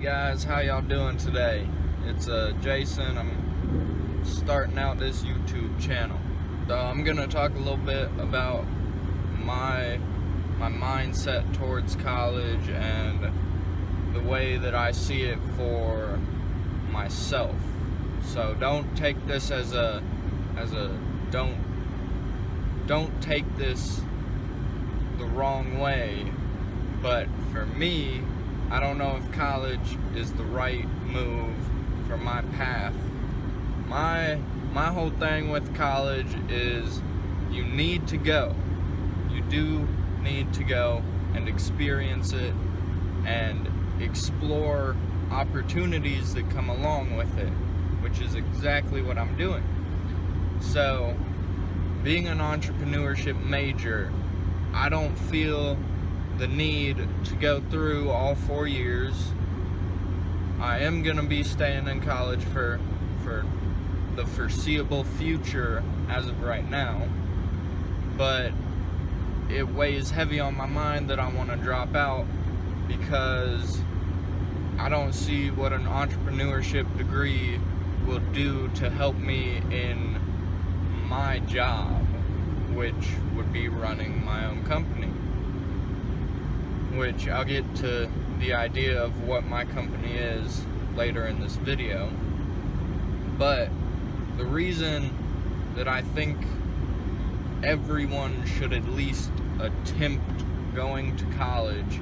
guys, how y'all doing today? It's Jason. I'm starting out this YouTube channel. So I'm gonna talk a little bit about my mindset towards college and the way that I see it for myself. So don't take this as a don't take this the wrong way, but for me, I don't know if college is the right move for my path. My whole thing with college is you need to go. You do need to go and experience it and explore opportunities that come along with it, which is exactly what I'm doing. So, being an entrepreneurship major, I don't feel the need to go through all 4 years. I am gonna be staying in college for the foreseeable future as of right now, but it weighs heavy on my mind that I want to drop out because I don't see what an entrepreneurship degree will do to help me in my job, which would be running my own company. Which I'll get to the idea of what my company is later in this video. But the reason that I think everyone should at least attempt going to college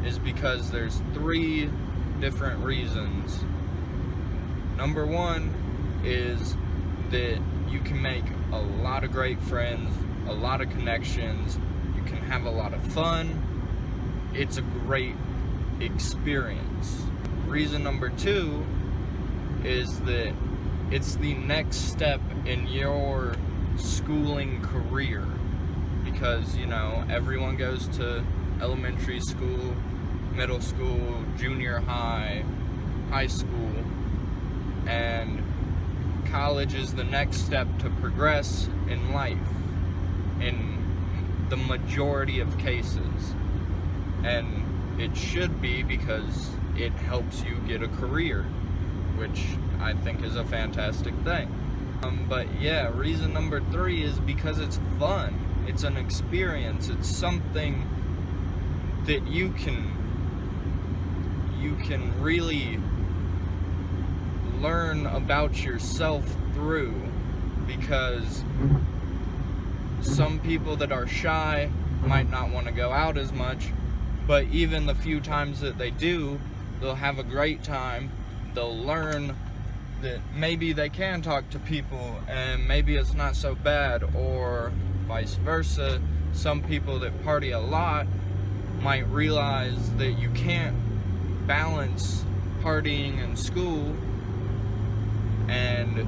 is because there's 3 different reasons. Number one is that you can make a lot of great friends, a lot of connections, you can have a lot of fun. It's a great experience. Reason number 2 is that it's the next step in your schooling career, because everyone goes to elementary school, middle school, junior high, high school, and college is the next step to progress in life in the majority of cases. And it should be, because it helps you get a career, which I think is a fantastic thing. But yeah, reason number 3 is because it's fun. It's an experience. It's something that you can really learn about yourself through, because some people that are shy might not want to go out as much, but even the few times that they do, they'll have a great time. They'll learn that maybe they can talk to people and maybe it's not so bad, or vice versa. Some people that party a lot might realize that you can't balance partying and school, and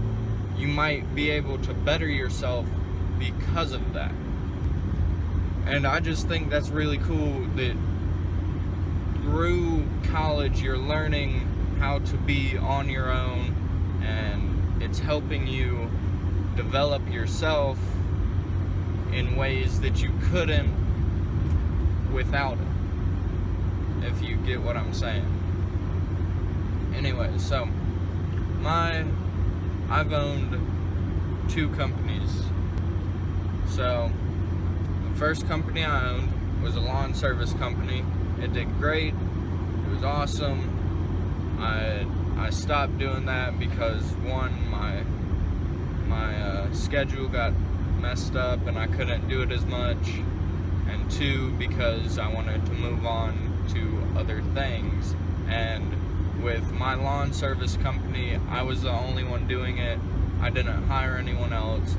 you might be able to better yourself because of that. And I just think that's really cool that through college you're learning how to be on your own, and it's helping you develop yourself in ways that you couldn't without it, if you get what I'm saying. Anyway, so I've owned 2 companies. So the first company I owned was a lawn service company. It did great. It was awesome. I stopped doing that because 1, my schedule got messed up and I couldn't do it as much, and 2, because I wanted to move on to other things. And with my lawn service company, I was the only one doing it. I didn't hire anyone else.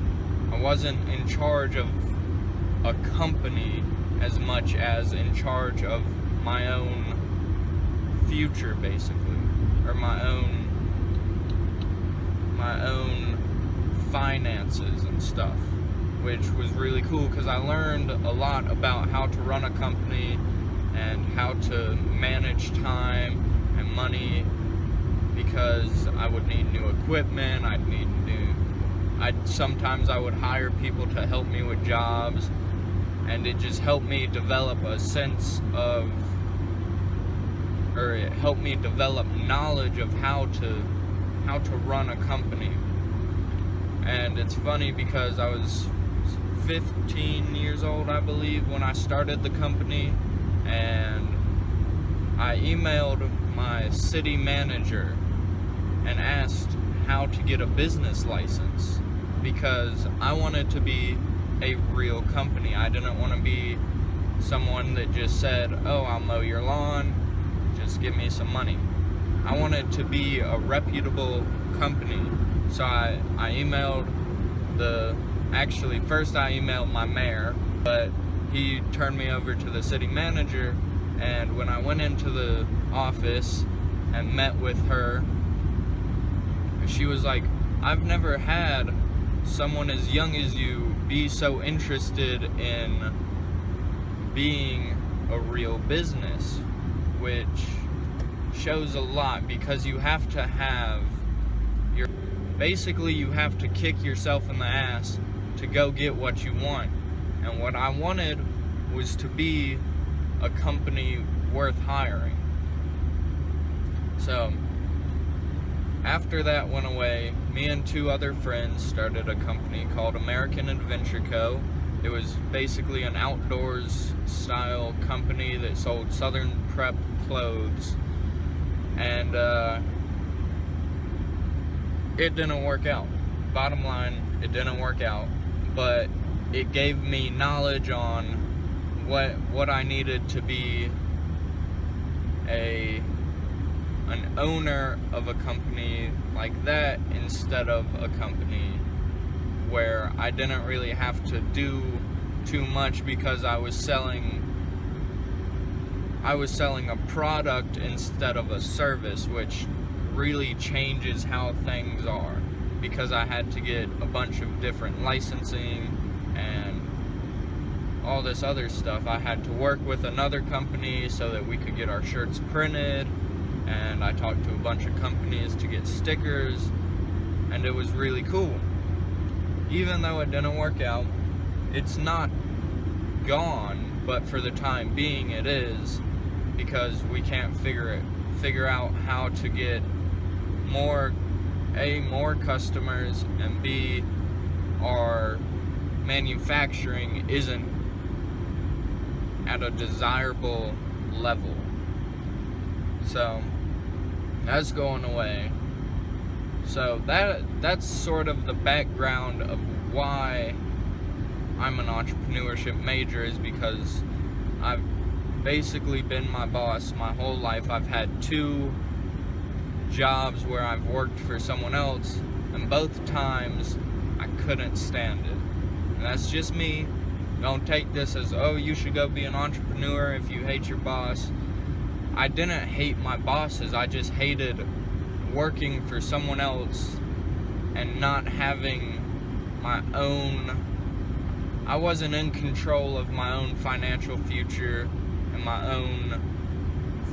I wasn't in charge of a company as much as in charge of my own future, basically, or my own finances and stuff, which was really cool because I learned a lot about how to run a company and how to manage time and money, because I would need new equipment, sometimes I would hire people to help me with jobs, and it just helped me develop a sense of or it helped me develop knowledge of how to run a company. And it's funny because I was 15 years old, I believe, when I started the company, and I emailed my city manager and asked how to get a business license, because I wanted to be a real company. I didn't want to be someone that just said, oh, I'll mow your lawn, just give me some money. I wanted to be a reputable company. So I emailed first I emailed my mayor, but he turned me over to the city manager. And when I went into the office and met with her, she was like, I've never had someone as young as you be so interested in being a real business, which shows a lot, because you have to have basically you have to kick yourself in the ass to go get what you want. And what I wanted was to be a company worth hiring. So after that went away, me and 2 other friends started a company called American Adventure Co. It was basically an outdoors style company that sold Southern prep clothes. And it didn't work out. Bottom line, it didn't work out. But it gave me knowledge on what I needed to be an owner of a company like that, instead of a company where I didn't really have to do too much, because I was selling a product instead of a service, which really changes how things are, because I had to get a bunch of different licensing and all this other stuff. I had to work with another company so that we could get our shirts printed, and I talked to a bunch of companies to get stickers, and it was really cool. Even though it didn't work out, it's not gone, but for the time being it is, because we can't figure out how to get more customers, and B, our manufacturing isn't at a desirable level. So that's going away. So that's sort of the background of why I'm an entrepreneurship major, is because I've basically been my boss my whole life. I've had 2 jobs where I've worked for someone else, and both times I couldn't stand it. And that's just me. Don't take this as, oh, you should go be an entrepreneur if you hate your boss. I didn't hate my bosses, I just hated working for someone else and not having my own. I wasn't in control of my own financial future and my own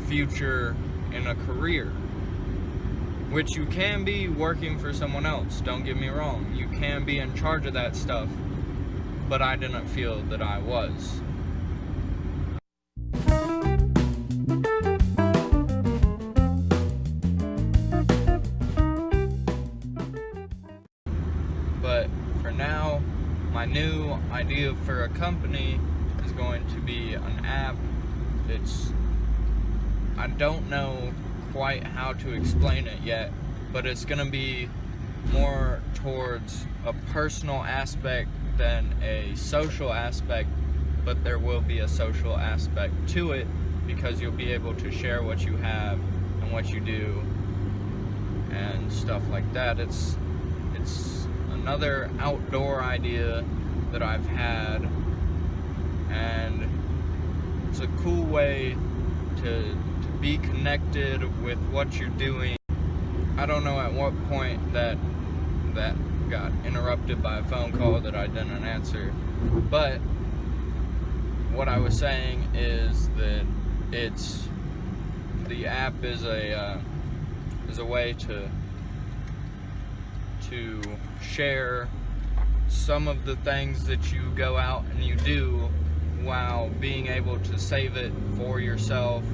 future in a career, which you can be working for someone else, don't get me wrong. You can be in charge of that stuff, but I didn't feel that I was. But for now, my new idea for a company is going to be an app. I don't know quite how to explain it yet, but it's going to be more towards a personal aspect than a social aspect, but there will be a social aspect to it, because you'll be able to share what you have and what you do and stuff like that. It's another outdoor idea that I've had, and it's a cool way to be connected with what you're doing. I don't know at what point that got interrupted by a phone call that I didn't answer, but what I was saying is that the app is a way to share some of the things that you go out and you do, while being able to save it for yourself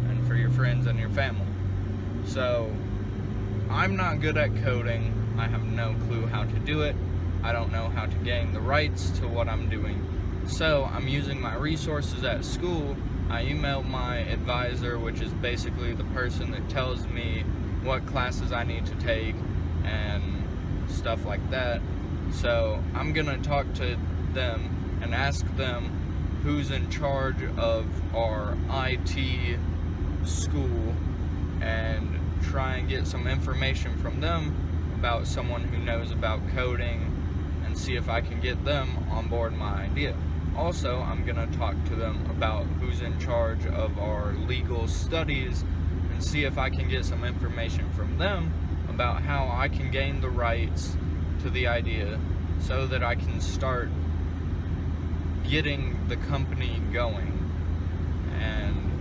and for your friends and your family. So I'm not good at coding. I have no clue how to do it. I don't know how to gain the rights to what I'm doing. So I'm using my resources at school. I emailed my advisor, which is basically the person that tells me what classes I need to take and stuff like that. So I'm gonna talk to them and ask them who's in charge of our IT school and try and get some information from them about someone who knows about coding and see if I can get them on board my idea. Also, I'm gonna talk to them about who's in charge of our legal studies and see if I can get some information from them about how I can gain the rights to the idea so that I can start getting the company going. And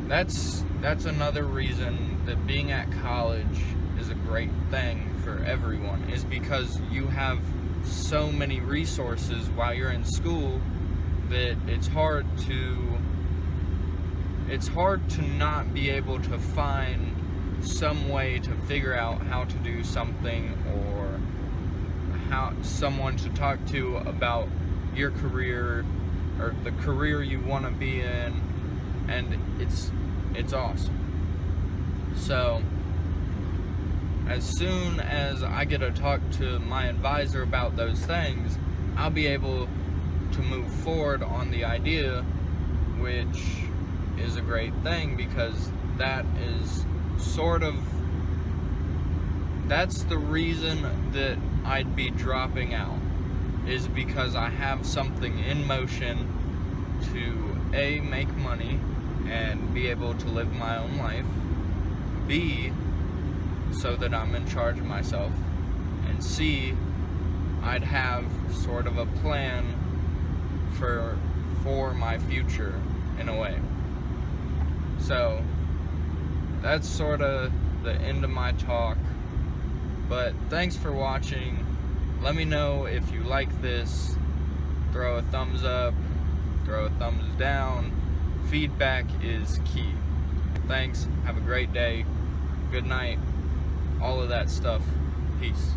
that's another reason that being at college is a great thing for everyone, is because you have so many resources while you're in school that it's hard to not be able to find some way to figure out how to do something, or how someone to talk to about your career or the career you want to be in, and it's awesome. So as soon as I get to talk to my advisor about those things, I'll be able to move forward on the idea, which is a great thing, because that is that's the reason that I'd be dropping out, is because I have something in motion to A, make money and be able to live my own life, B, so that I'm in charge of myself, and C, I'd have sort of a plan for my future in a way. So that's sort of the end of my talk, but thanks for watching. Let me know if you like this. Throw a thumbs up, throw a thumbs down. Feedback is key. Thanks, have a great day, good night, all of that stuff. Peace.